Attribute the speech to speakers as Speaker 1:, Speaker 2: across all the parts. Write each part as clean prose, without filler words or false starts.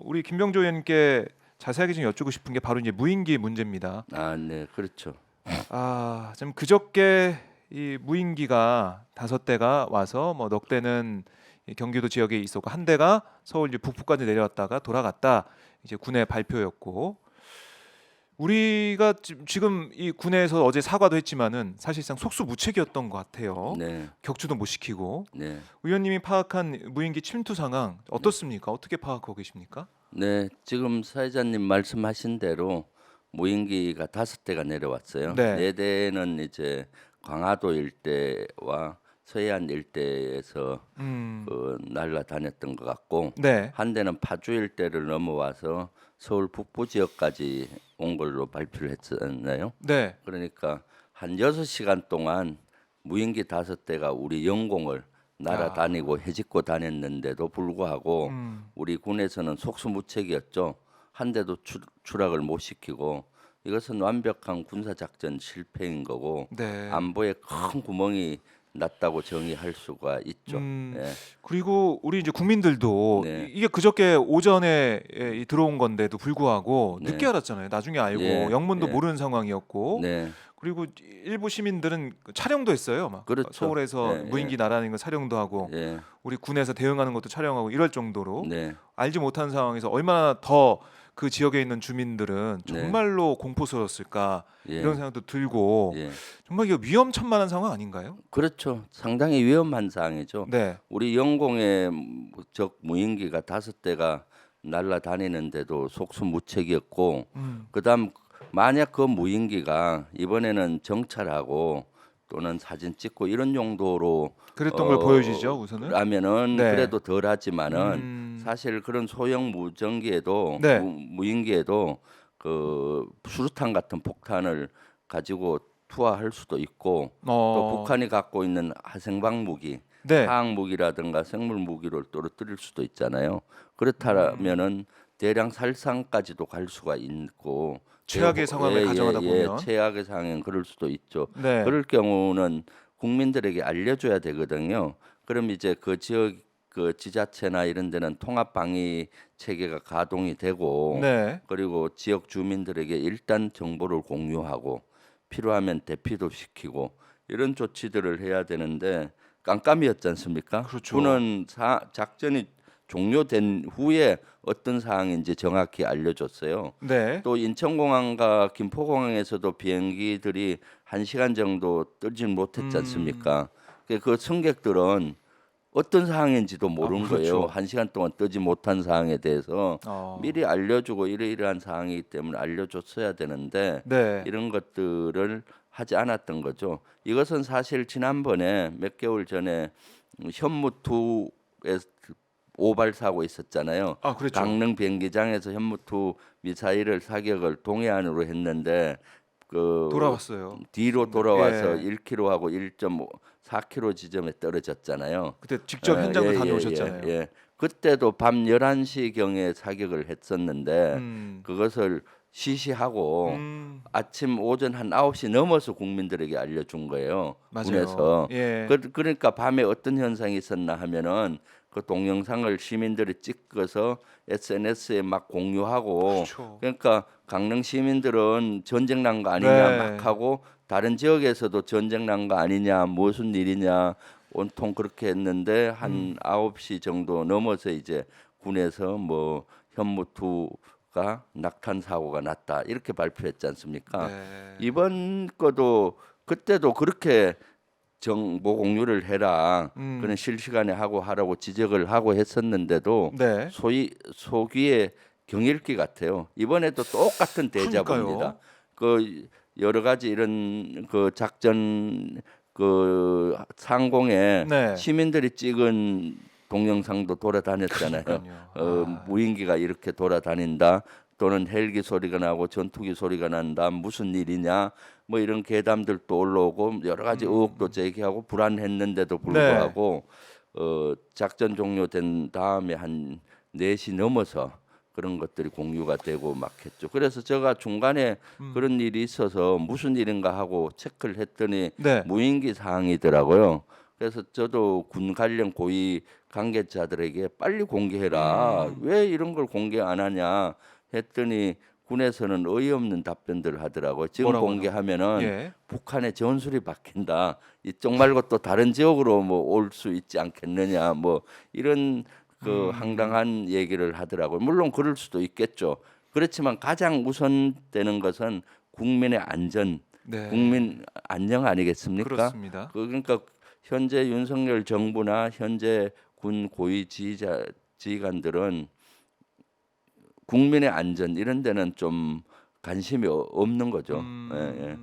Speaker 1: 우리 김병조 의원님께 자세하게 좀 여쭙고 싶은 게 바로 이제 무인기 문제입니다.
Speaker 2: 네, 그렇죠.
Speaker 1: 좀 그저께 이 무인기가 5대가 와서 뭐 넉 대는 이 경기도 지역에 있었고 한 대가 서울 이제 북부까지 내려왔다가 돌아갔다. 이제 군의 발표였고 우리가 지금 이 군에서 어제 사과도 했지만은 사실상 속수무책이었던 것 같아요.
Speaker 2: 네,
Speaker 1: 격추도 못 시키고
Speaker 2: 네,
Speaker 1: 의원님이 파악한 무인기 침투 상황 어떻습니까? 어떻게 파악하고 계십니까?
Speaker 2: 네. 지금 사회자님 말씀하신 대로 무인기가 5대가 내려왔어요.
Speaker 1: 네.
Speaker 2: 4대는 이제 광화도 일대와 서해안 일대에서
Speaker 1: 음.
Speaker 2: 날아다녔던 것 같고,
Speaker 1: 네.
Speaker 2: 한 대는 파주 일대를 넘어와서 서울 북부 지역까지 온 걸로 발표를 했잖아요.
Speaker 1: 네.
Speaker 2: 그러니까 한 6시간 동안 무인기 5대가 우리 영공을 날아다니고 헤집고 다녔는데도 불구하고
Speaker 1: 음.
Speaker 2: 우리 군에서는 속수무책이었죠. 한 대도 추락을 못 시키고, 이것은 완벽한 군사작전 실패인 거고
Speaker 1: 네.
Speaker 2: 안보에 큰 구멍이 났다고 정의할 수가 있죠. 예.
Speaker 1: 그리고 우리 이제 국민들도
Speaker 2: 네.
Speaker 1: 이게 그저께 오전에 들어온 건데도 불구하고
Speaker 2: 네.
Speaker 1: 늦게 알았잖아요. 나중에 알고
Speaker 2: 예,
Speaker 1: 영문도
Speaker 2: 예.
Speaker 1: 모르는 상황이었고
Speaker 2: 네.
Speaker 1: 그리고 일부 시민들은 촬영도 했어요. 막
Speaker 2: 그렇죠.
Speaker 1: 서울에서
Speaker 2: 예,
Speaker 1: 무인기 날아다니는 거 촬영도 하고
Speaker 2: 예.
Speaker 1: 우리 군에서 대응하는 것도 촬영하고 이럴 정도로
Speaker 2: 네.
Speaker 1: 알지 못한 상황에서 얼마나 더 그 지역에 있는 주민들은
Speaker 2: 네.
Speaker 1: 정말로 공포스러웠을까
Speaker 2: 예.
Speaker 1: 이런 생각도 들고
Speaker 2: 예.
Speaker 1: 정말 이거 위험천만한 상황 아닌가요?
Speaker 2: 그렇죠. 상당히 위험한 사항이죠.
Speaker 1: 네.
Speaker 2: 우리 영공의 적 무인기가 5대가 날아다니는데도 속수무책이었고, 그다음 만약 그 무인기가 이번에는 정찰하고 또는 사진 찍고 이런 용도로
Speaker 1: 그랬던 걸 보여주죠 우선은.
Speaker 2: 라면은
Speaker 1: 네.
Speaker 2: 그래도 덜하지만은
Speaker 1: 음.
Speaker 2: 사실 그런 소형 무전기에도
Speaker 1: 네.
Speaker 2: 무인기에도 그 수류탄 같은 폭탄을 가지고 투하할 수도 있고, 또 북한이 갖고 있는 화생방 무기,
Speaker 1: 네.
Speaker 2: 화학 무기라든가 생물 무기를 떨어뜨릴 수도 있잖아요. 그렇다면은 대량 살상까지도 갈 수가 있고,
Speaker 1: 최악의 상황을 가정하다 보면.
Speaker 2: 최악의 상황은 그럴 수도 있죠.
Speaker 1: 네.
Speaker 2: 그럴 경우는 국민들에게 알려줘야 되거든요. 그럼 이제 그 지역 그 지자체나 이런 데는 통합 방위 체계가 가동이 되고,
Speaker 1: 네.
Speaker 2: 그리고 지역 주민들에게 일단 정보를 공유하고 필요하면 대피도 시키고 이런 조치들을 해야 되는데 깜깜이었지 않습니까?
Speaker 1: 그렇죠.
Speaker 2: 군은 작전이 종료된 후에 어떤 상황인지 정확히 알려줬어요.
Speaker 1: 네.
Speaker 2: 또 인천공항과 김포공항에서도 비행기들이 1시간 정도 뜨지 못했지 않습니까? 그 승객들은 어떤 상황인지도 모르는
Speaker 1: 그렇죠.
Speaker 2: 거예요. 1시간 동안 뜨지 못한 상황에 대해서 미리 알려주고 이러이러한 상황이기 때문에 알려줬어야 되는데
Speaker 1: 네.
Speaker 2: 이런 것들을 하지 않았던 거죠. 이것은 사실 지난번에 몇 개월 전에 현무2에 오발 사고 있었잖아요.
Speaker 1: 그렇죠.
Speaker 2: 강릉 비행기장에서 현무2 미사일을 사격을 동해안으로 했는데 그
Speaker 1: 돌아왔어요.
Speaker 2: 뒤로 돌아와서
Speaker 1: 예.
Speaker 2: 1km하고 1.4km 지점에 떨어졌잖아요.
Speaker 1: 그때 직접 현장도
Speaker 2: 예,
Speaker 1: 다녀오셨잖아요.
Speaker 2: 예. 그때도 밤 11시 경에 사격을 했었는데 그것을 시시하고 아침 오전 한 9시 넘어서 국민들에게 알려준 거예요.
Speaker 1: 맞아요.
Speaker 2: 군에서.
Speaker 1: 예.
Speaker 2: 그러니까 밤에 어떤 현상이 있었나 하면은 그 동영상을 시민들이 찍어서 SNS에 막 공유하고,
Speaker 1: 그렇죠.
Speaker 2: 그러니까 강릉 시민들은 전쟁 난 거 아니냐
Speaker 1: 네.
Speaker 2: 막 하고, 다른 지역에서도 전쟁 난 거 아니냐 무슨 일이냐 온통 그렇게 했는데 한 9시 정도 넘어서 이제 군에서 뭐 현무2가 낙탄 사고가 났다 이렇게 발표했지 않습니까?
Speaker 1: 네.
Speaker 2: 이번 거도 그때도 그렇게 정보 공유를 해라. 그런 실시간에 하고 하라고 지적을 하고 했었는데도
Speaker 1: 네.
Speaker 2: 소기의 경읽기 같아요. 이번에도 똑같은 대자보입니다. 그 여러 가지 이런 그 작전 그 상공에
Speaker 1: 네.
Speaker 2: 시민들이 찍은 동영상도 돌아다녔잖아요. 무인기가 이렇게 돌아다닌다. 또는 헬기 소리가 나고 전투기 소리가 난다. 무슨 일이냐? 뭐 이런 괴담들도 올라오고 여러 가지 의혹도 제기하고 불안했는데도 불구하고 작전 종료된 다음에 한 4시 넘어서 그런 것들이 공유가 되고 막 했죠. 그래서 제가 중간에 그런 일이 있어서 무슨 일인가 하고 체크를 했더니
Speaker 1: 네.
Speaker 2: 무인기 사항이더라고요. 그래서 저도 군 관련 고위 관계자들에게 빨리 공개해라. 왜 이런 걸 공개 안 하냐 했더니 군에서는 어이없는 답변들을 하더라고요. 지금
Speaker 1: 뭐라고
Speaker 2: 공개하면은
Speaker 1: 예.
Speaker 2: 북한의 전술이 바뀐다. 이쪽 말고 또 다른 지역으로 뭐 올 수 있지 않겠느냐. 뭐 이런 그 황당한 얘기를 하더라고요. 물론 그럴 수도 있겠죠. 그렇지만 가장 우선되는 것은 국민의 안전,
Speaker 1: 네.
Speaker 2: 국민 안녕 아니겠습니까?
Speaker 1: 그렇습니다.
Speaker 2: 그러니까 현재 윤석열 정부나 현재 군 고위 지휘관들은 국민의 안전 이런 데는 좀 관심이 없는 거죠. 예, 예.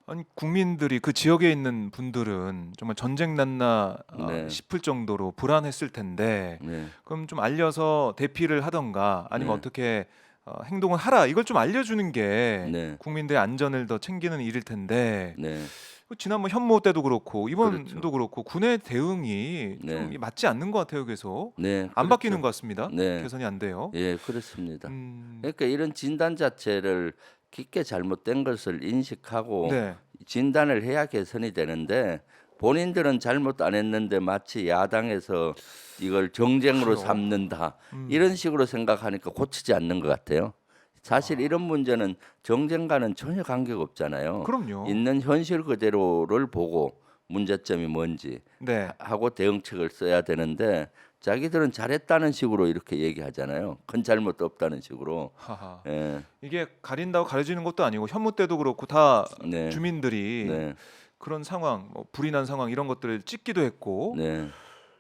Speaker 1: 아니 국민들이 그 지역에 있는 분들은 정말 전쟁 났나
Speaker 2: 네.
Speaker 1: 싶을 정도로 불안했을 텐데
Speaker 2: 네.
Speaker 1: 그럼 좀 알려서 대피를 하던가 아니면
Speaker 2: 네.
Speaker 1: 어떻게 행동을 하라 이걸 좀 알려주는 게
Speaker 2: 네.
Speaker 1: 국민들의 안전을 더 챙기는 일일 텐데
Speaker 2: 네.
Speaker 1: 지난번 현무 때도 그렇고 이번도
Speaker 2: 그렇죠.
Speaker 1: 그렇고 군의 대응이
Speaker 2: 네.
Speaker 1: 좀 맞지 않는 것 같아요. 계속
Speaker 2: 네.
Speaker 1: 안
Speaker 2: 그렇죠.
Speaker 1: 바뀌는 것 같습니다.
Speaker 2: 네.
Speaker 1: 개선이 안 돼요.
Speaker 2: 예, 그렇습니다.
Speaker 1: 음,
Speaker 2: 그러니까 이런 진단 자체를 깊게 잘못된 것을 인식하고
Speaker 1: 네.
Speaker 2: 진단을 해야 개선이 되는데 본인들은 잘못 안 했는데 마치 야당에서 이걸 정쟁으로
Speaker 1: 그래요.
Speaker 2: 삼는다 이런 식으로 생각하니까 고치지 않는 것 같아요. 사실 이런 문제는 정쟁과는 전혀 관계가 없잖아요.
Speaker 1: 그럼요.
Speaker 2: 있는 현실 그대로를 보고 문제점이 뭔지
Speaker 1: 네.
Speaker 2: 하고 대응책을 써야 되는데 자기들은 잘했다는 식으로 이렇게 얘기하잖아요. 큰 잘못 없다는 식으로.
Speaker 1: 하하.
Speaker 2: 예,
Speaker 1: 이게 가린다고 가려지는 것도 아니고 현무 때도 그렇고 다
Speaker 2: 네,
Speaker 1: 주민들이
Speaker 2: 네,
Speaker 1: 그런 상황, 뭐 불이 난 상황 이런 것들을 찍기도 했고
Speaker 2: 네,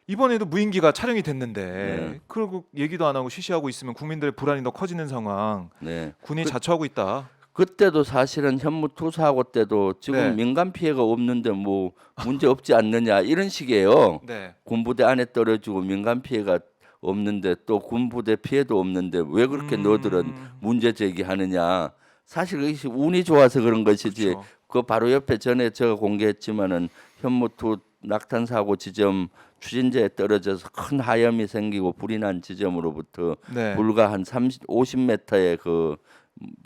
Speaker 1: 이번에도 무인기가 촬영이 됐는데
Speaker 2: 네.
Speaker 1: 그리고 얘기도 안 하고 쉬쉬하고 있으면 국민들의 불안이 더 커지는 상황.
Speaker 2: 네.
Speaker 1: 군이 자초하고 있다.
Speaker 2: 그때도 사실은 현무투 사고 때도 지금
Speaker 1: 네.
Speaker 2: 민간 피해가 없는데 뭐 문제 없지 않느냐 이런 식이에요.
Speaker 1: 네.
Speaker 2: 군부대 안에 떨어지고 민간 피해가 없는데 또 군부대 피해도 없는데 왜 그렇게 너희들은 문제 제기하느냐. 사실 그것이 운이 좋아서 그런 것이지.
Speaker 1: 그렇죠.
Speaker 2: 그 바로 옆에 전에 제가 공개했지만은 현무투 낙탄 사고 지점 추진제에 떨어져서 큰 하염이 생기고 불이 난 지점으로부터
Speaker 1: 네.
Speaker 2: 불과 한 50m의 그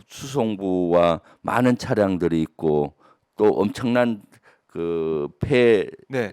Speaker 2: 수송부와 많은 차량들이 있고 또 엄청난 그
Speaker 1: 네.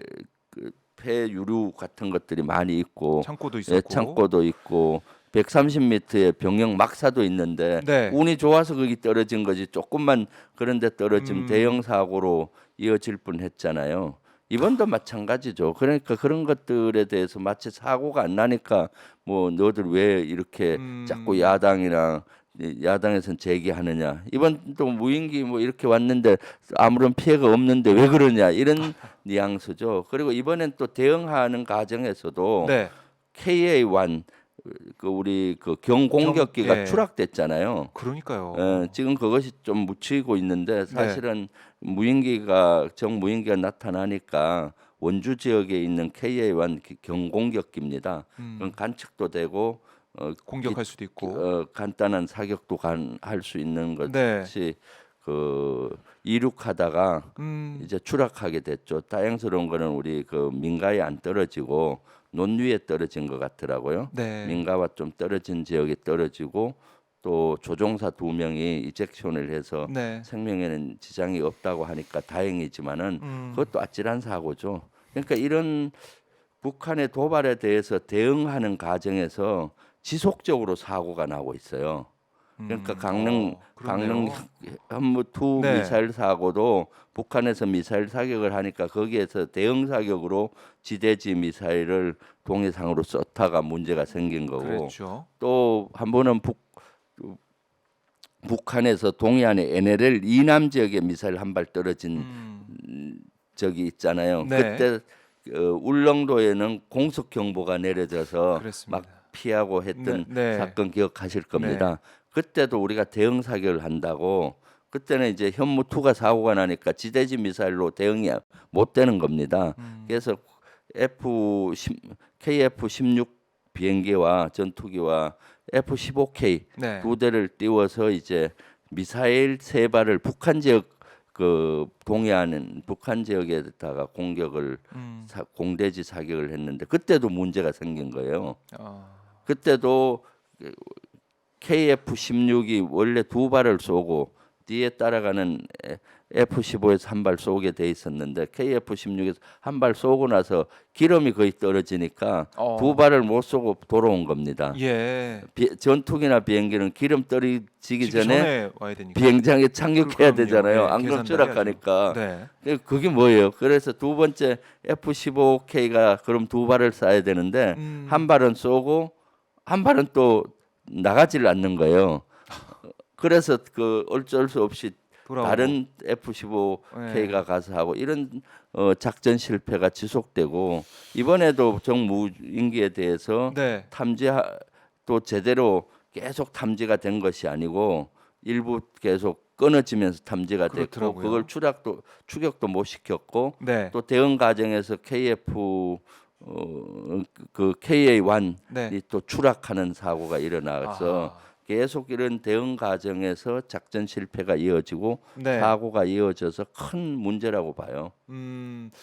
Speaker 2: 폐유류 같은 것들이 많이 있고
Speaker 1: 창고도
Speaker 2: 예,
Speaker 1: 있었고.
Speaker 2: 창고도 있고 130m의 병영 막사도 있는데
Speaker 1: 네.
Speaker 2: 운이 좋아서 거기 떨어진 거지 조금만 그런데 떨어지면 대형 사고로 이어질 뻔했잖아요. 이번도 마찬가지죠. 그러니까 그런 것들에 대해서 마치 사고가 안 나니까 뭐 너들 왜 이렇게 자꾸 야당에선 제기하느냐. 이번 또 무인기 뭐 이렇게 왔는데 아무런 피해가 없는데 왜 그러냐 이런 뉘앙스죠. 그리고 이번엔 또 대응하는 과정에서도
Speaker 1: 네.
Speaker 2: KA-1 그 우리 그 경공격기가
Speaker 1: 예.
Speaker 2: 추락됐잖아요.
Speaker 1: 그러니까요.
Speaker 2: 지금 그것이 좀 묻히고 있는데 사실은 정무인기가 나타나니까 원주 지역에 있는 KA-1 경공격기입니다. 그건 관측도 되고
Speaker 1: 공격할 수도 있고.
Speaker 2: 간단한 사격도 할 수 있는
Speaker 1: 네.
Speaker 2: 것이 그 이륙하다가 이제 추락하게 됐죠. 다행스러운 거는 우리 그 민가에 안 떨어지고 논 위에 떨어진 것 같더라고요.
Speaker 1: 네.
Speaker 2: 민가와 좀 떨어진 지역에 떨어지고 또 조종사 2명이 이젝션을 해서
Speaker 1: 네.
Speaker 2: 생명에는 지장이 없다고 하니까 다행이지만은 그것도 아찔한 사고죠. 그러니까 이런 북한의 도발에 대해서 대응하는 과정에서 지속적으로 사고가 나고 있어요. 그러니까 강릉
Speaker 1: 그렇네요.
Speaker 2: 현무2
Speaker 1: 네.
Speaker 2: 미사일 사고도 북한에서 미사일 사격을 하니까 거기에서 대응 사격으로 지대지 미사일을 동해상으로 쏘다가 문제가 생긴 거고
Speaker 1: 그렇죠.
Speaker 2: 또 한 번은 북한에서 동해안의 NLL 이남 지역에 미사일 한 발 떨어진 적이 있잖아요.
Speaker 1: 네.
Speaker 2: 그때 울릉도에는 공습 경보가 내려져서
Speaker 1: 그랬습니다.
Speaker 2: 막 피하고 했던
Speaker 1: 네.
Speaker 2: 사건 기억하실 겁니다. 그때도 우리가 대응 사격을 한다고 그때는 이제 현무2가 사고가 나니까 지대지 미사일로 대응이 못 되는 겁니다. 그래서 KF-16 비행기와 전투기와 F-15K
Speaker 1: 네.
Speaker 2: 두 대를 띄워서 이제 미사일 세 발을 북한 지역 그 동해안은 북한 지역에다가 공격을 공대지 사격을 했는데 그때도 문제가 생긴 거예요. 그때도 KF-16이 원래 두 발을 쏘고 뒤에 따라가는 F-15에서 한 발 쏘게 돼 있었는데 KF-16에서 한 발 쏘고 나서 기름이 거의 떨어지니까 두 발을 못 쏘고 돌아온 겁니다.
Speaker 1: 예.
Speaker 2: 전투기나 비행기는 기름 떨어지기
Speaker 1: 지기
Speaker 2: 전에
Speaker 1: 와야 되니까.
Speaker 2: 비행장에 착륙해야
Speaker 1: 그럼요.
Speaker 2: 되잖아요.
Speaker 1: 네,
Speaker 2: 안 그럼
Speaker 1: 계산도
Speaker 2: 추락하니까.
Speaker 1: 해야죠. 네.
Speaker 2: 그게 뭐예요? 그래서 두 번째 F-15K가 그럼 두 발을 쏴야 되는데 한 발은 쏘고 한 발은 또 나가지를 않는 거예요. 그래서 그 어쩔 수 없이
Speaker 1: 돌아오고.
Speaker 2: 다른 F-15K가 가서 하고 이런 작전 실패가 지속되고 이번에도 정무인기에 대해서
Speaker 1: 네.
Speaker 2: 또 제대로 계속 탐지가 된 것이 아니고 일부 계속 끊어지면서 탐지가 됐고
Speaker 1: 그렇더라고요.
Speaker 2: 그걸 추격도 못 시켰고
Speaker 1: 네.
Speaker 2: 또 대응 과정에서 그 KA-1이
Speaker 1: 네.
Speaker 2: 또 추락하는 사고가 일어나서
Speaker 1: 아하.
Speaker 2: 계속 이런 대응 과정에서 작전 실패가 이어지고
Speaker 1: 네.
Speaker 2: 사고가 이어져서 큰 문제라고 봐요.